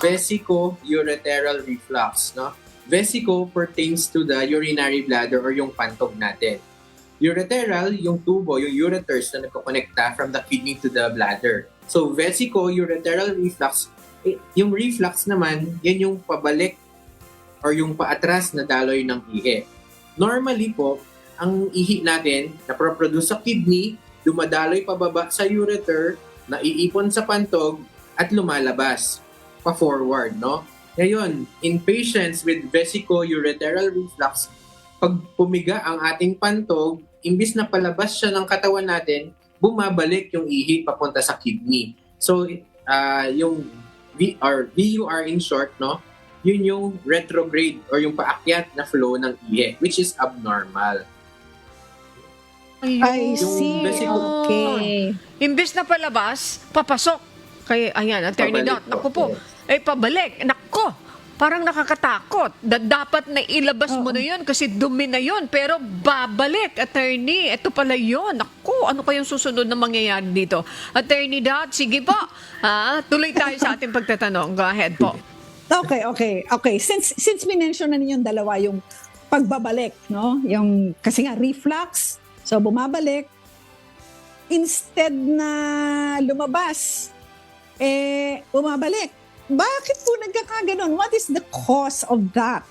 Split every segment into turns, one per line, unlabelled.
vesico-ureteral reflux, no? Vesico pertains to the urinary bladder or yung pantog natin. Ureteral, yung tubo, yung ureters na nagkokonekta from the kidney to the bladder. So, vesico-ureteral reflux, yung reflux naman, yan yung pabalik or yung paatras na daloy ng ihi. Normally po, ang ihi natin na produce sa kidney, dumadaloy pababa sa ureter, naiipon sa pantog, at lumalabas pa-forward, no? Ngayon, in patients with vesico-ureteral reflux, pag pumiga ang ating pantog, imbis na palabas siya ng katawan natin, bumabalik yung ihi papunta sa kidney. So, yung VUR in short, no? Yun yung retrograde or yung paakyat na flow ng ihi, which is abnormal.
I
Yung
see.
vesico-
Okay.
Imbis na palabas, papasok. Kaya, ayan, Attorney
Pabalik
Dot, ako po.
Yes.
Pabalik. Nako, parang nakakatakot. Dapat na ilabas mo na yun kasi dumi na yun. Pero babalik, Attorney. Ito pala yun. Nako, ano kayang susunod na mangyayari dito? Attorney Dot, sige po. Tuloy tayo sa ating pagtatanong. Go ahead po.
Okay. Since minention na ninyong dalawa yung pagbabalik, no? Yung kasi nga reflux, so bumabalik instead na lumabas, bumabalik. Bakit po nagkakaganon? What is the cause of that?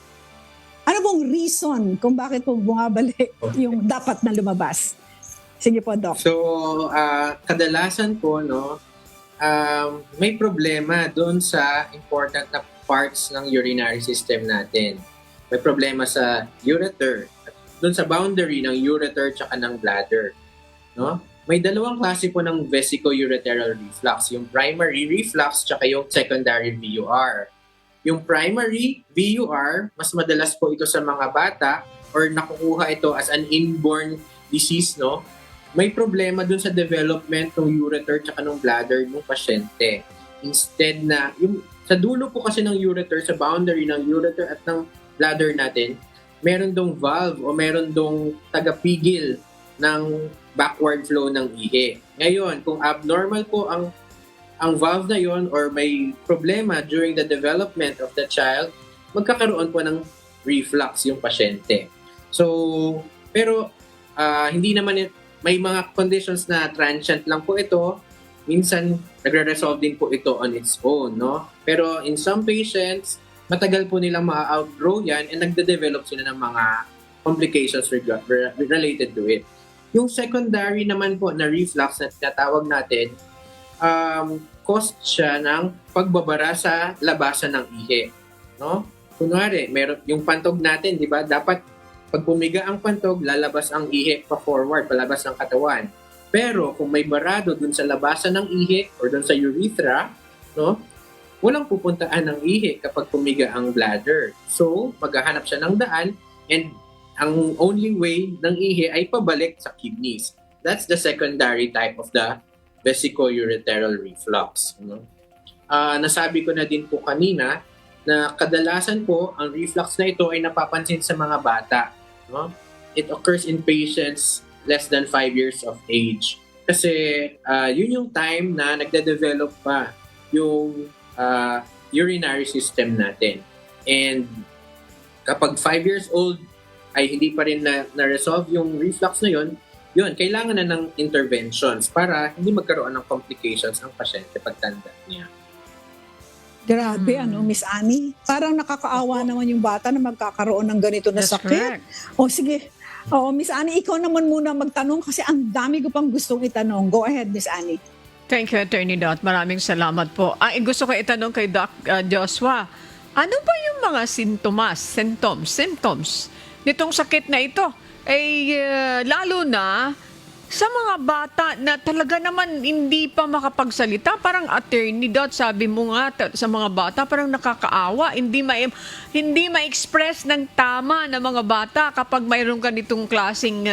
Ano pong reason kung bakit po bumabalik yung dapat na lumabas? Sige po, Doc.
So, kadalasan po, no, may problema doon sa important na parts ng urinary system natin. May problema sa ureter, doon sa boundary ng ureter tsaka ng bladder. No? May dalawang klase po ng vesico-ureteral reflux, yung primary reflux tsaka yung secondary VUR. Yung primary VUR, mas madalas po ito sa mga bata or nakukuha ito as an inborn disease, no? May problema dun sa development ng ureter tsaka ng bladder ng pasyente. Instead na, yung sa dulo po kasi ng ureter, sa boundary ng ureter at ng bladder natin, meron dong valve o meron dong tagapigil ng backward flow ng ihi. Ngayon, kung abnormal po ang valve na yon or may problema during the development of the child, magkakaroon po ng reflux yung pasyente. So, pero hindi naman may mga conditions na transient lang po ito. Minsan, nagre-resolve din po ito on its own, no? Pero in some patients, matagal po nilang ma-outgrow yan and nagde-develop sila ng mga complications related to it. Yung secondary naman po na reflux na tinatawag natin, caused siya ng pagbabara sa labasan ng ihi. No? Kunwari, meron yung pantog natin, di ba? Dapat pag pumiga ang pantog, lalabas ang ihi pa-forward, palabas ng katawan. Pero kung may barado dun sa labasan ng ihi or dun sa urethra, no? Walang pupuntaan ng ihi kapag pumiga ang bladder. So, maghahanap siya ng daan and ang only way ng ihi ay pabalik sa kidneys. That's the secondary type of the vesico-ureteral reflux. No? Nasabi ko na din po kanina na kadalasan po ang reflux na ito ay napapansin sa mga bata. No? It occurs in patients less than 5 years of age. Kasi yun yung time na nagde-develop pa yung urinary system natin. And kapag 5 years old, ay hindi pa rin na-resolve yung reflux na yun, kailangan na ng interventions para hindi magkaroon ng complications ang pasyente pagtanda niya.
Grabe, Miss Annie? Parang nakakaawa naman yung bata na magkakaroon ng ganito na
That's
sakit.
correct.
O sige. O, Miss Annie, ikaw naman muna magtanong kasi ang dami ko pang gustong itanong. Go ahead, Miss Annie.
Thank you, Attorney Dot. Maraming salamat po. Gusto ko itanong kay Doc Joshua, ano ba yung mga symptoms nitong sakit na ito? Lalo na sa mga bata na talaga naman hindi pa makapagsalita, parang Attorney Dot, sabi mo nga sa mga bata, parang nakakaawa, hindi ma-express ng tama ng mga bata kapag mayroon ka nitong klaseng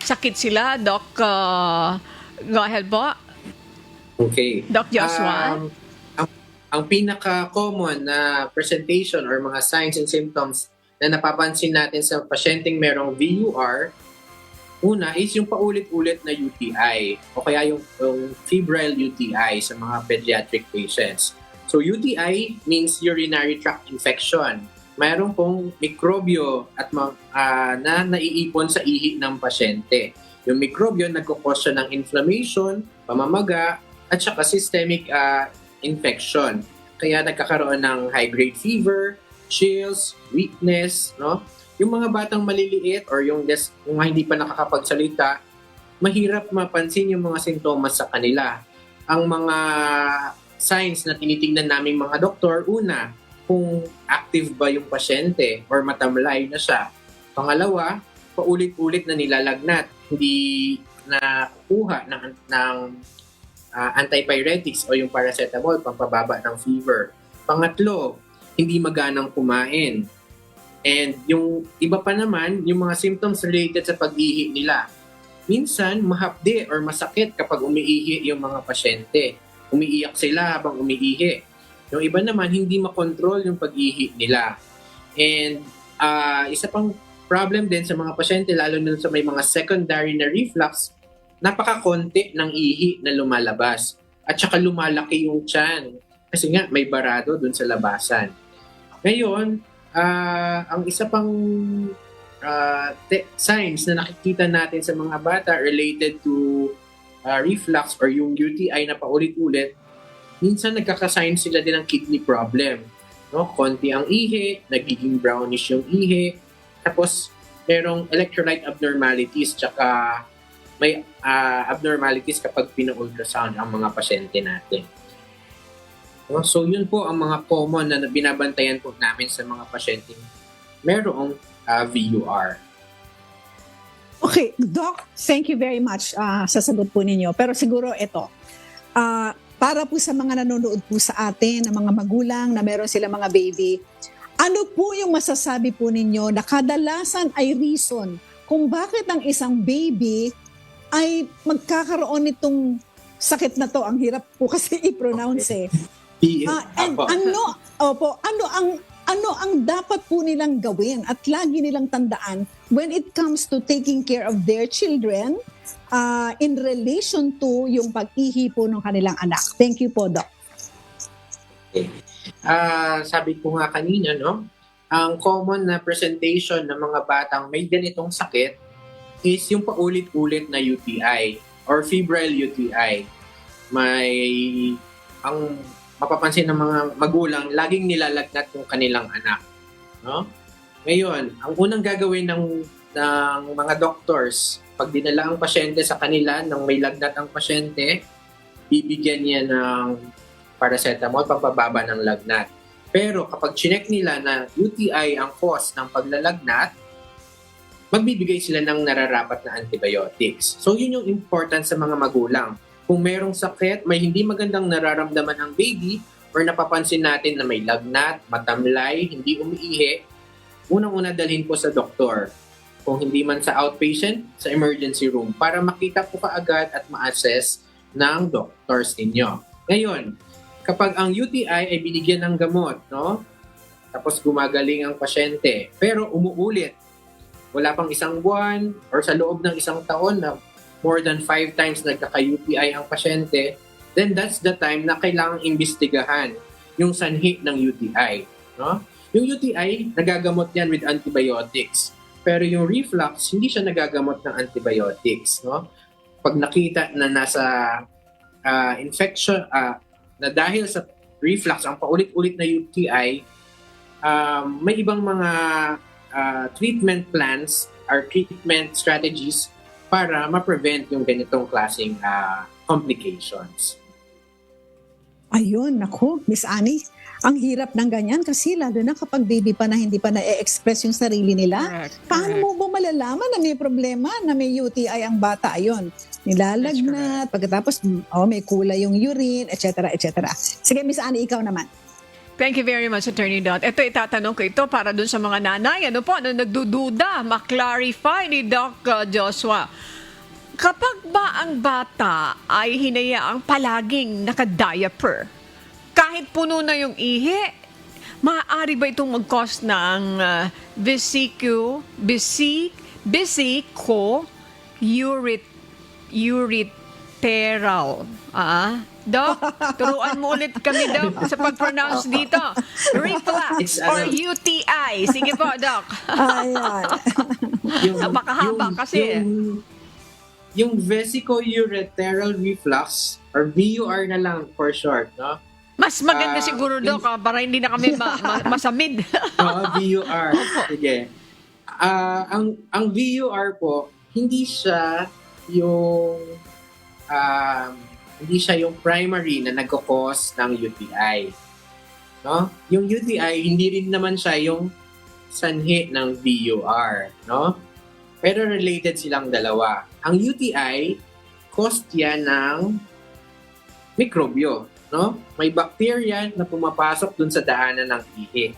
sakit sila. Doc, go ahead po.
Okay.
Doc Joshua?
Ang pinaka-common na presentation or mga signs and symptoms na napapansin natin sa pasyenteng merong VUR, una is yung paulit-ulit na UTI o kaya yung febrile UTI sa mga pediatric patients. So UTI means urinary tract infection. Mayroon pong mikrobyo at na naiipon sa ihi ng pasyente. Yung mikrobyo nagkukos siya ng inflammation, pamamaga, at saka systemic infection. Kaya nagkakaroon ng high-grade fever, chills, weakness, no? Yung mga batang maliliit or yung mga hindi pa nakakapagsalita, mahirap mapansin yung mga sintomas sa kanila. Ang mga signs na tinitingnan naming mga doktor, una, kung active ba yung pasyente or matamlay na siya. Pangalawa, paulit-ulit na nilalagnat, hindi nakukuha ng antipyretics o yung paracetamol pampababa ng fever. Pangatlo, hindi maganang kumain. And yung iba pa naman, yung mga symptoms related sa pag-ihi nila. Minsan, mahapdi or masakit kapag umiihi yung mga pasyente. Umiiyak sila habang umiihi. Yung iba naman, hindi makontrol yung pag-ihi nila. And isa pang problem din sa mga pasyente, lalo na sa may mga secondary na reflux, napakakonti ng ihi na lumalabas. At saka lumalaki yung tiyan. Kasi nga, may barado dun sa labasan. Ngayon, ang isa pang signs na nakikita natin sa mga bata related to reflux or yung UTI na paulit-ulit, minsan nagkakasign sila din ng kidney problem. No? Konti ang ihi, nagiging brownish yung ihi, tapos merong electrolyte abnormalities, tsaka may abnormalities kapag pina-ultrasound ang mga pasyente natin. No? So yun po ang mga common na binabantayan po namin sa mga pasyente merong VUR.
Okay, Doc, thank you very much sa sagot po ninyo. Pero siguro ito, para po sa mga nanonood po sa atin, ng mga magulang na meron sila mga baby, ano po yung masasabi po ninyo na kadalasan ay reason kung bakit ang isang baby ay magkakaroon nitong sakit na to? Ang hirap po kasi i-pronounce eh. And ano ang dapat po nilang gawin at lagi nilang tandaan when it comes to taking care of their children in relation to yung pag-ihi po ng kanilang anak? Thank you po, Doc.
Okay. Sabi ko nga kanina, no? Ang common na presentation ng mga batang may ganitong sakit is yung paulit-ulit na UTI or febrile UTI. Ang mapapansin ng mga magulang, laging nilalagnat yung kanilang anak. No? Ngayon, ang unang gagawin ng mga doctors, pag dinala ang pasyente sa kanila nang may lagnat ang pasyente, bibigyan niya ng paracetamol pampababa ng lagnat. Pero kapag chinek nila na UTI ang cause ng paglalagnat, magbibigay sila ng nararapat na antibiotics. So yun yung important sa mga magulang. Kung merong sakit, may hindi magandang nararamdaman ang baby or napapansin natin na may lagnat, matamlay, hindi umiihi, unang-una dalhin po sa doktor. Kung hindi man sa outpatient, sa emergency room para makita po kaagad at ma-assess ng doctors ninyo. Ngayon, kapag ang UTI ay binigyan ng gamot, no? Tapos gumagaling ang pasyente, pero umuulit, wala pang isang buwan or sa loob ng isang taon na more than 5 times nagkaka-UTI ang pasyente, then that's the time na kailangang imbestigahan yung sanhi ng UTI. No? Yung UTI, nagagamot yan with antibiotics. Pero yung reflux, hindi siya nagagamot ng antibiotics. No? Pag nakita na nasa infection, na dahil sa reflux, ang paulit-ulit na UTI, may ibang mga treatment plans or treatment strategies para ma-prevent yung ganitong klaseng complications.
Ayun, naku, Miss Annie, ang hirap ng ganyan kasi lalo na kapag baby pa na hindi pa na-express yung sarili nila.
Correct.
Paano mo ba malalaman na may problema, na may UTI ang bata? Ayun, nilalagnat, pagkatapos may kulay yung urine, etc. etc. Sige, Miss Annie, ikaw naman.
Thank you very much, Attorney Dot. Ito, itatanong ko ito para dun sa mga nanay. Ano po, na nagdududa, ma-clarify ni Doc Joshua. Kapag ba ang bata ay hinayaang palaging naka-diaper, kahit puno na yung ihi, maaari ba itong mag-cause ng ureteral. Doc, turuan mo ulit kami, Doc, sa pag-pronounce dito. Reflux
It's,
or UTI. Sige po, Doc.
Ayan.
Napakahaba kasi.
Yung vesicoureteral reflux or VUR na lang for short, no?
Mas maganda siguro, Doc, para hindi na kami masamid.
Oo, VUR. Sige. Ang VUR po, hindi siya yung primary na nagko-cause ng UTI. No? Yung UTI, hindi rin naman siya yung sanhi ng VUR, no? Pero related silang dalawa. Ang UTI, caused yan ng mikrobyo, no? May bacteria na pumapasok dun sa daanan ng ihi.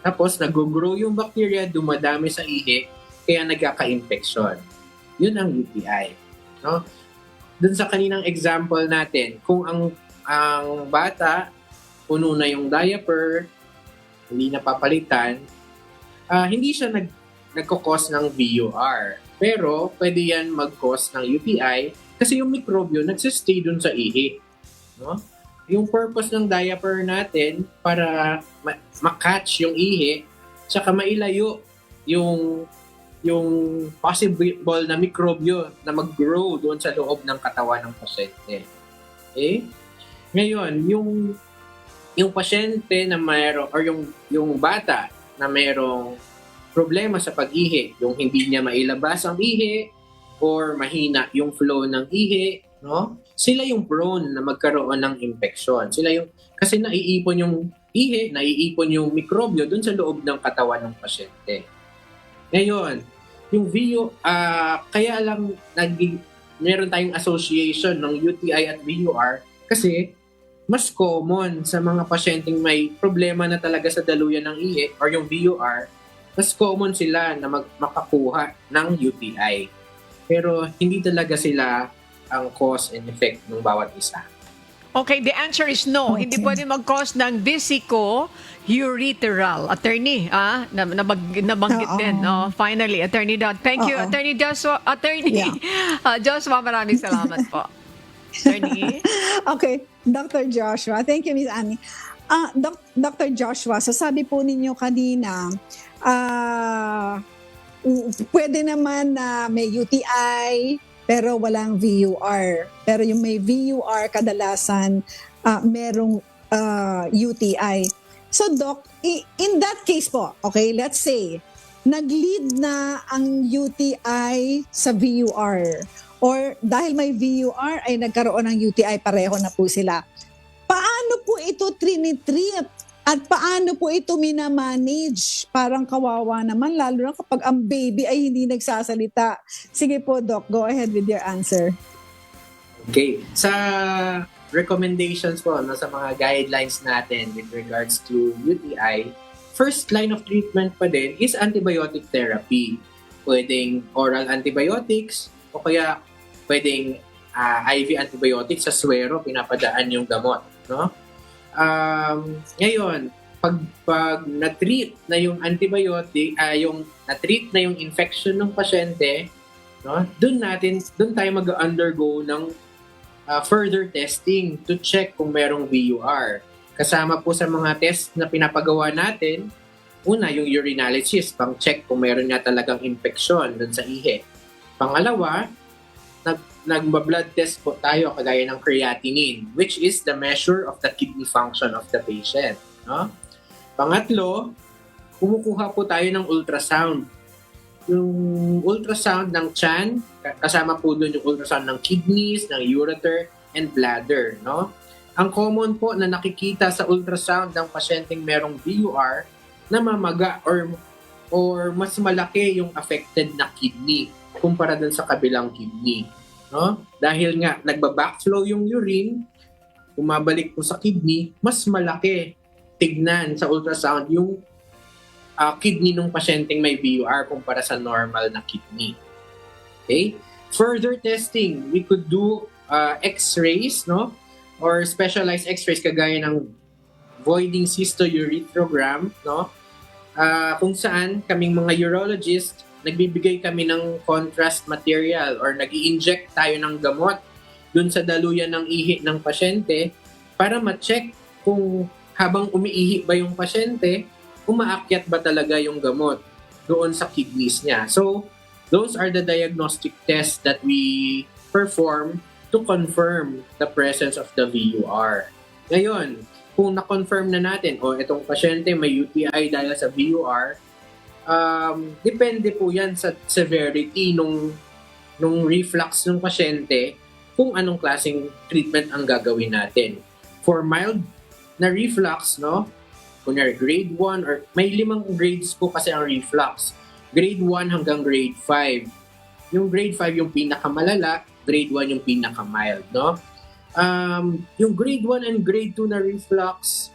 Tapos nag-grow yung bacteria, dumadami sa ihi, kaya nagkaka-infection. Yun ang UTI, no? Dun sa kaninang example natin, kung ang bata puno na yung diaper, hindi napapalitan, hindi siya nagko-cause ng VUR. Pero pwede yan mag-cause ng UTI kasi yung mikrobyo nagsistay dun sa ihi, no? Yung purpose ng diaper natin para ma-catch yung ihi, tsaka mailayo yung possible na mikrobyo na mag-grow doon sa loob ng katawan ng pasyente. Okay? Ngayon, yung pasyente na mayroong or yung bata na mayroong problema sa pag-ihi, yung hindi niya mailabas ang ihi or mahina yung flow ng ihi, no? Sila yung prone na magkaroon ng infection. Kasi naiipon yung ihi, naiipon yung mikrobyo doon sa loob ng katawan ng pasyente. Ngayon, yung kaya lang meron tayong association ng UTI at VUR kasi mas common sa mga pasyenteng may problema na talaga sa daluyan ng ihi or yung VUR, mas common sila na makakuha ng UTI. Pero hindi talaga sila ang cause and effect ng bawat isa.
Okay, the answer is no.
Okay.
Hindi pwede mag-cause ng vesicoureteral. Attorney, nabanggit
Oo.
din. Finally, Attorney Dodd. Thank you,
Oo.
Attorney Joshua. Attorney Joshua, maraming salamat po. Attorney?
Okay, Dr. Joshua. Thank you, Ms. Annie. Dr. Joshua, so sabi po ninyo kanina, pwede naman na may UTI, pero walang VUR. Pero yung may VUR, kadalasan merong UTI. So, Doc, in that case po, okay, let's say, nag-lead na ang UTI sa VUR or dahil may VUR ay nagkaroon ng UTI, pareho na po sila. Paano po ito trinitreat at paano po ito minamanage? Parang kawawa naman, lalo na kapag ang baby ay hindi nagsasalita. Sige po, Doc, go ahead with your answer.
Okay. Sa recommendations po, sa mga guidelines natin with regards to UTI, first line of treatment pa din is antibiotic therapy. Pwedeng oral antibiotics o kaya pwedeng IV antibiotics sa suwero, pinapadaan yung gamot, no? Ngayon, pag na-treat na yung antibiotic, na-treat na yung infection ng pasyente, no? Doon tayo mag-undergo ng further testing to check kung merong VUR. Kasama po sa mga test na pinapagawa natin, una yung urinalysis, pang-check kung meron nga talagang infection doon sa ihi. Pangalawa, nagba-blood test po tayo kagaya ng creatinine, which is the measure of the kidney function of the patient, no? Pangatlo, kumukuha po tayo ng ultrasound. Yung ultrasound ng tiyan, kasama po doon yung ultrasound ng kidneys, ng ureter, and bladder, no? Ang common po na nakikita sa ultrasound ng pasyenteng merong VUR, na mamaga or mas malaki yung affected na kidney kumpara dun sa kabilang kidney, no? Dahil nga nagba-backflow yung urine, bumabalik po sa kidney, mas malaki tignan sa ultrasound yung kidney ng pasyenteng may VUR kumpara sa normal na kidney. Okay? Further testing, we could do x-rays, no? Or specialized x-rays kagaya ng voiding cystourethrogram, no? Kung saan kaming mga urologist, nagbibigay kami ng contrast material or nag-i-inject tayo ng gamot dun sa daluyan ng ihi ng pasyente para ma-check kung habang umiihi ba yung pasyente, umaakyat ba talaga yung gamot doon sa kidneys niya. So, those are the diagnostic tests that we perform to confirm the presence of the VUR. Ngayon, kung na-confirm na natin, itong pasyente may UTI dahil sa VUR, depende po yan sa severity nung reflux ng pasyente kung anong klaseng treatment ang gagawin natin. For mild na reflux, no? Kunyari, grade 1 or may 5 grades po kasi ang reflux. Grade 1 hanggang grade 5. Yung grade 5 yung pinakamalala, grade 1 yung pinaka-mild, no? Yung grade 1 and grade 2 na reflux,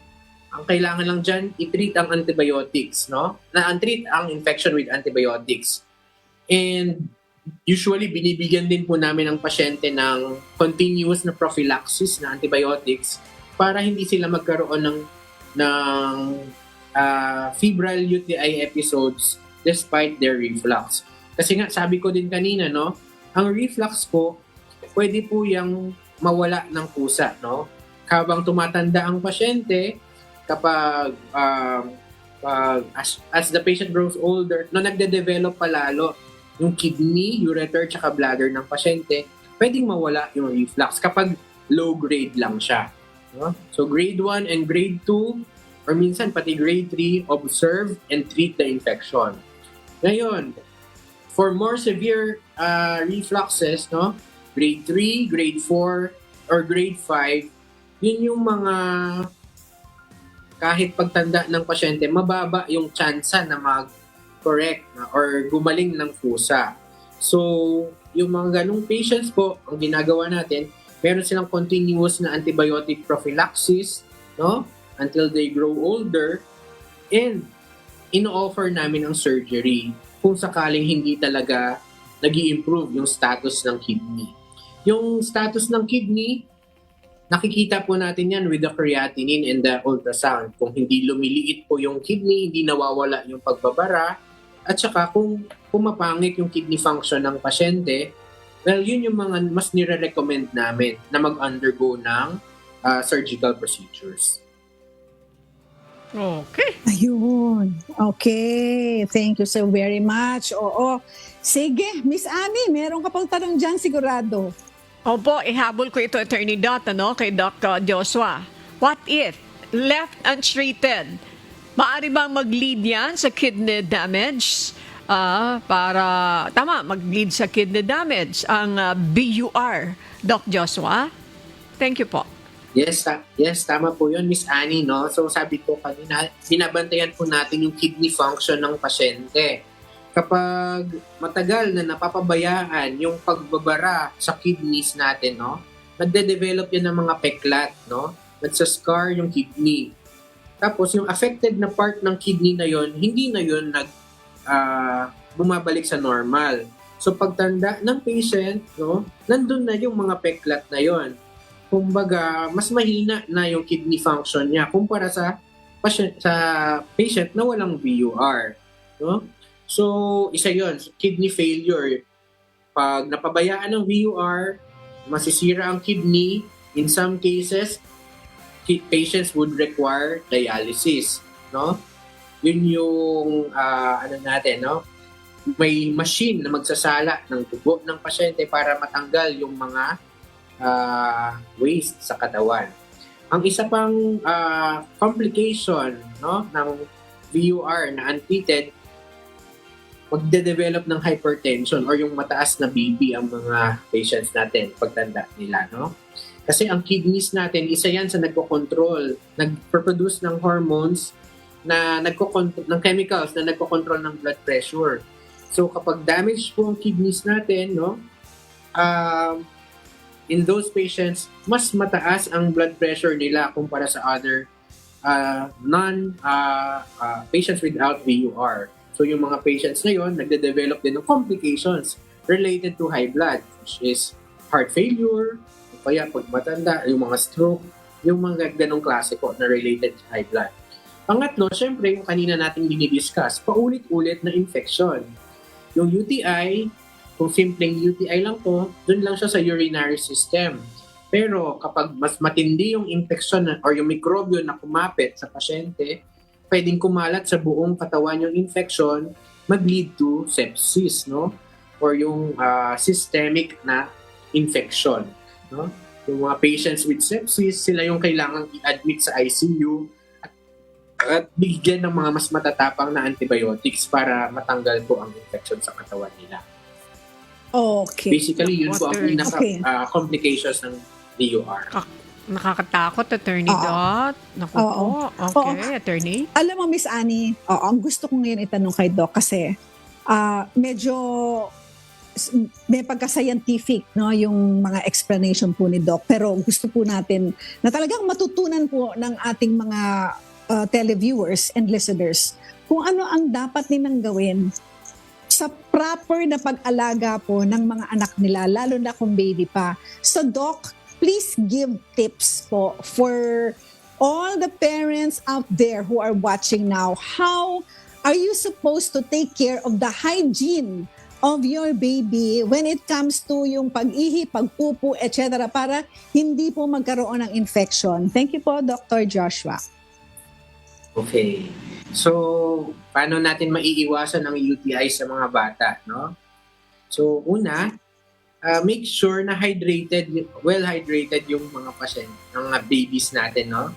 ang kailangan lang dyan, i-treat ang antibiotics, no? Na-treat ang infection with antibiotics. And usually, binibigyan din po namin ang pasyente ng continuous na prophylaxis na antibiotics para hindi sila magkaroon ng febrile UTI episodes despite their reflux. Kasi nga, sabi ko din kanina, no? Ang reflux po, pwede po yung mawala ng kusa, no? Habang tumatanda ang pasyente, kapag as the patient grows older, no, nagde-develop palalo yung kidney, ureter, tsaka bladder ng pasyente, pwedeng mawala yung reflux kapag low grade lang siya. No? So grade 1 and grade 2, or minsan pati grade 3, observe and treat the infection. Ngayon, for more severe refluxes, no, grade 3, grade 4, or grade 5, yun yung mga kahit pagtanda ng pasyente, mababa yung tsansa na mag-correct or gumaling ng kusa. So, yung mga ganong patients po, ang ginagawa natin, meron silang continuous na antibiotic prophylaxis, no? Until they grow older, and ino-offer namin ang surgery kung sakaling hindi talaga nag-i-improve yung status ng kidney. Yung status ng kidney, nakikita po natin yan with the creatinine and the ultrasound. Kung hindi lumiliit po yung kidney, hindi nawawala yung pagbabara, at saka kung pumapangit yung kidney function ng pasyente, well, yun yung mga mas nire-recommend namin na mag-undergo ng surgical procedures.
Okay.
Ayun. Okay. Thank you so very much. Oo. Sige, Miss Annie, meron ka pang tanong dyan sigurado.
Opo, ihabol ko ito, Attorney Dot, kay Doc Joshua. What if, left untreated, maaari bang mag-lead yan sa kidney damage? Mag-lead sa kidney damage ang BUR, Doc Joshua? Thank you po.
Yes, tama po yun, Miss Annie, no? So sabi ko kanina, binabantayan po natin yung kidney function ng pasyente. Kapag matagal na napapabayaan yung pagbabara sa kidneys natin, no? Nagde-develop yan ng mga peklat, no? Nagsascar yung kidney. Tapos yung affected na part ng kidney na yon, hindi na yon bumabalik sa normal. So pagtanda ng patient, no, nandun na yung mga peklat na yon. Kumbaga, mas mahina na yung kidney function niya kumpara sa patient na walang VUR, no? So, isa yon, kidney failure. Pag napabayaan ng VUR, masisira ang kidney. In some cases, patients would require dialysis, no? Yun yung no? May machine na magsasala ng dugo ng pasyente para matanggal yung mga waste sa katawan. Ang isa pang complication, no, ng VUR na untreated, magde-develop ng hypertension or yung mataas na BP ang mga patients natin pagtanda nila, no? Kasi ang kidneys natin, isa yan sa nagko-control, nagpo-produce ng hormones na ng chemicals na nagko-control ng blood pressure. So kapag damage po ang kidneys natin, no, in those patients, mas mataas ang blood pressure nila kumpara sa other patients without VUR. So yung mga patients na yun, nagde-develop din ng complications related to high blood, which is heart failure, o kaya pag matanda, yung mga stroke, yung mga ganong klase po na related to high blood. Pangatlo, syempre, yung kanina natin dinidiscuss, paulit-ulit na infection. Yung UTI, kung simpleng UTI lang to, dun lang siya sa urinary system. Pero kapag mas matindi yung infection or yung mikrobyo na kumapit sa pasyente, pwedeng kumalat sa buong katawan yung infection, mag-lead to sepsis, no? Or yung systemic na infection, no? Yung mga patients with sepsis, sila yung kailangang i-admit sa ICU at bigyan ng mga mas matatapang na antibiotics para matanggal po ang infection sa katawan nila.
Okay.
Basically, yun po ang
Water.
Okay.
complications ng DUR.
Nakakatakot, Attorney
Oo.
Dot. Naku
Oo.
po. Okay, Attorney.
Alam mo, Miss Annie, ang gusto ko ngayon itanong kay Doc kasi medyo may pagka-scientific, no, yung mga explanation po ni Doc. Pero gusto po natin na talagang matutunan po ng ating mga televiewers and listeners kung ano ang dapat nilang gawin sa proper na pag-alaga po ng mga anak nila, lalo na kung baby pa. So Doc, please give tips po for all the parents out there who are watching now. How are you supposed to take care of the hygiene of your baby when it comes to yung pag-ihi, pagpupo, etc. para hindi po magkaroon ng infection? Thank you po, Dr. Joshua.
Okay. So, paano natin maiiwasan ang UTI sa mga bata, no? So, una, make sure na well-hydrated yung mga pasyente, mga babies natin, no?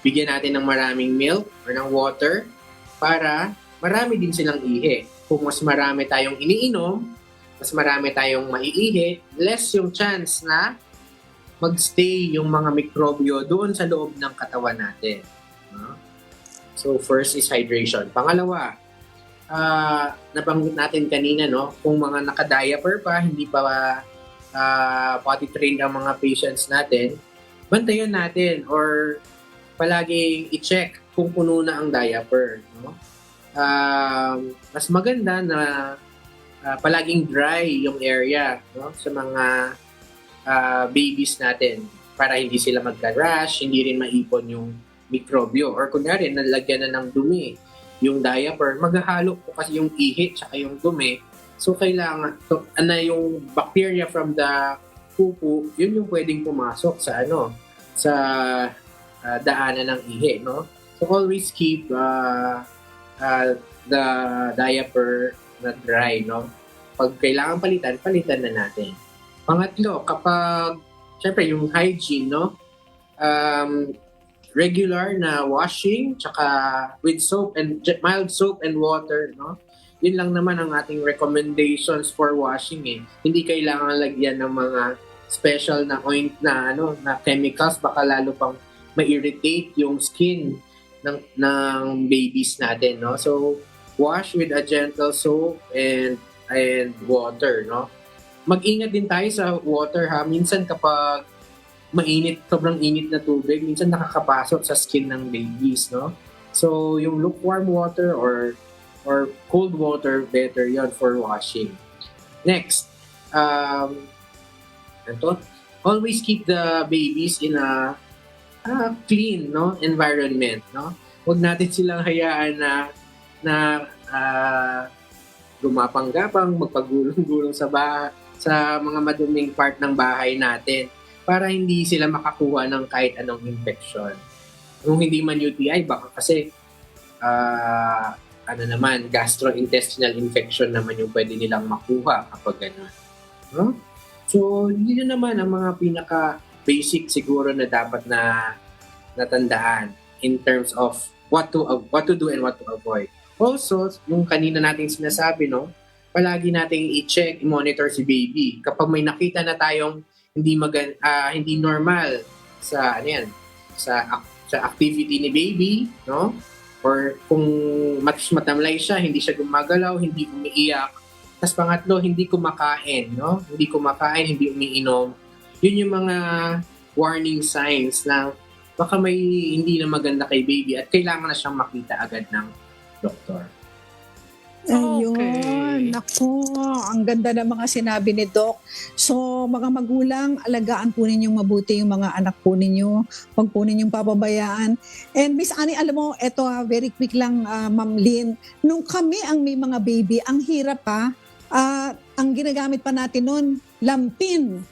Bigyan natin ng maraming milk or ng water para marami din silang ihi. Kung mas marami tayong iniinom, mas marami tayong maiihi, less yung chance na magstay yung mga mikrobyo doon sa loob ng katawan natin. No? So, first is hydration. Pangalawa, nabanggit natin kanina, no? Kung mga naka-diaper pa, hindi pa potty trained ang mga patients natin, bantayan natin or palaging i-check kung puno na ang diaper. No? Mas maganda na palaging dry yung area, no? Sa mga babies natin para hindi sila magka-rash, hindi rin maipon yung mikrobyo. Or kunyari, nalagyan na ng dumi yung diaper, maghahalo po kasi yung ihi tsaka yung dumi. So, kailangan, yung bacteria from the pupu, yun yung pwedeng pumasok sa sa daanan ng ihi, no? So, always keep the diaper na dry, no? Pag kailangan palitan na natin. Pangatlo, kapag, syempre, yung hygiene, no? Regular na washing tsaka with soap and mild soap and water, no? Yun lang naman ang ating recommendations for washing eh. Hindi kailangan lagyan ng mga special na na chemicals, baka lalo pang ma-irritate yung skin ng babies natin, no? So wash with a gentle soap and water, no? Mag-ingat din tayo sa water, ha. Minsan kapag sobrang init na tubig, minsan nakakapasok sa skin ng babies, no? So, yung lukewarm water or cold water, better yon for washing. Next, always keep the babies in a clean, no, environment, no? Huwag natin silang hayaan na gumapang-gapang, magpagulong-gulong sa mga maduming part ng bahay natin, para hindi sila makakuha ng kahit anong infection. Kung hindi man UTI, baka kasi gastrointestinal infection naman yung pwede nilang makuha kapag gano'n. No? So, yun naman ang mga pinaka-basic siguro na dapat na natandaan in terms of what to do and what to avoid. Also, yung kanina nating sinasabi, no, palagi nating i-check, i-monitor si baby. Kapag may nakita na tayong hindi normal sa sa activity ni baby, no? Or kung matamlay siya, hindi siya gumagalaw, hindi umiiyak. Tapos pangatlo, hindi kumakain, no? Hindi kumakain, hindi umiinom. Yun yung mga warning signs na baka may hindi na maganda kay baby at kailangan na siyang makita agad ng doktor.
Ayun.
Okay.
Naku, ang ganda ng mga sinabi ni Doc. So, mga magulang, alagaan po ninyong mabuti yung mga anak po ninyo. Huwag po ninyong papabayaan. And Miss Annie, alam mo, eto very quick lang, Ma'am Lynn. Nung kami ang may mga baby, ang hirap Ang ginagamit pa natin noon, lampin.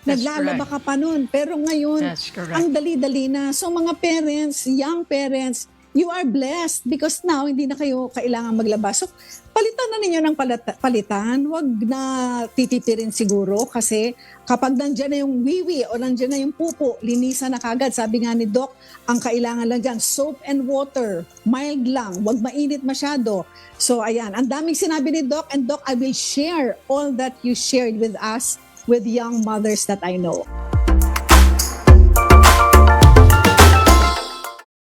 That's
Naglalaba
correct.
ka pa noon. Pero ngayon,
That's correct.
ang dali-dali na. So mga parents, young parents, you are blessed because now hindi na kayo kailangan maglaba. So palitan na ninyo ng palitan. Huwag na titipirin siguro kasi kapag nandyan na yung wiwi o nandyan na yung pupo, linisan na kagad. Sabi nga ni Doc, ang kailangan lang dyan, soap and water. Mild lang. Huwag mainit masyado. So ayan, ang daming sinabi ni Doc. And Doc, I will share all that you shared with us with young mothers that I know.